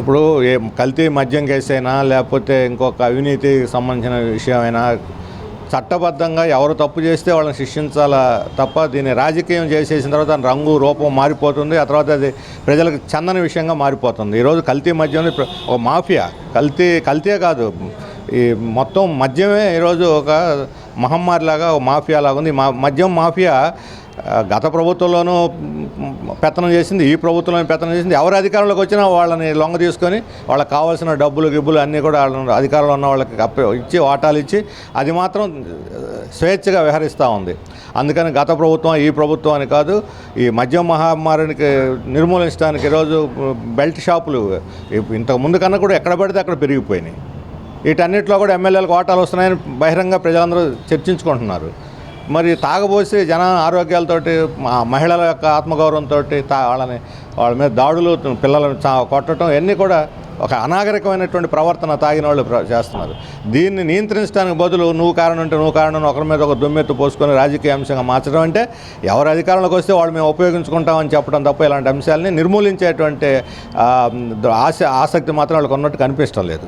ఇప్పుడు కల్తీ మద్యం కేసైనా లేకపోతే ఇంకొక అవినీతికి సంబంధించిన విషయమైనా చట్టబద్ధంగా ఎవరు తప్పు చేస్తే వాళ్ళని శిక్షించాలా తప్ప దీన్ని రాజకీయం చేసేసిన తర్వాత దాని రంగు రూపం మారిపోతుంది. ఆ తర్వాత అది ప్రజలకు చెందని విషయంగా మారిపోతుంది. ఈరోజు కల్తీ మద్యం ఒక మాఫియా, కల్తీ కాదు, ఈ మొత్తం మద్యమే ఈరోజు ఒక మహమ్మారిలాగా ఒక మాఫియా లాగా ఉంది. మద్యం మాఫియా గత ప్రభుత్వంలోనూ పెత్తనం చేసింది, ఈ ప్రభుత్వంలో పెత్తనం చేసింది. ఎవరు అధికారంలోకి వచ్చినా వాళ్ళని లొంగ తీసుకొని వాళ్ళకి కావాల్సిన గిబ్బులు అన్నీ కూడా వాళ్ళని అధికారంలో ఉన్న వాళ్ళకి ఇచ్చి వాటాలు ఇచ్చి అది మాత్రం స్వేచ్ఛగా వ్యవహరిస్తూ ఉంది. అందుకని గత ప్రభుత్వం ఈ ప్రభుత్వం అని కాదు, ఈ మద్యం మహమ్మారికి నిర్మూలించడానికి ఈరోజు బెల్ట్ షాపులు ఇంతకు ముందు కన్నా కూడా ఎక్కడ పడితే అక్కడ పెరిగిపోయినాయి. వీటన్నిటిలో కూడా ఎమ్మెల్యేలకు వాటాలు వస్తున్నాయని బహిరంగ ప్రజలందరూ చర్చించుకుంటున్నారు. మరి తాగబోసి జన ఆరోగ్యాలతోటి మహిళల యొక్క ఆత్మగౌరవంతో వాళ్ళ మీద దాడులు, పిల్లలను కొట్టడం ఇవన్నీ కూడా ఒక అనాగరికమైనటువంటి ప్రవర్తన తాగిన వాళ్ళు చేస్తున్నారు. దీన్ని నియంత్రించడానికి బదులు నువ్వు కారణం ఒకరి మీద ఒక దుమ్మెత్తు పోసుకొని రాజకీయ అంశంగా మార్చడం అంటే ఎవరు అధికారంలోకి వస్తే వాళ్ళు మేము ఉపయోగించుకుంటామని చెప్పడం తప్ప ఇలాంటి అంశాలని నిర్మూలించేటువంటి ఆసక్తి మాత్రం వాళ్ళకు ఉన్నట్టు కనిపించడం లేదు.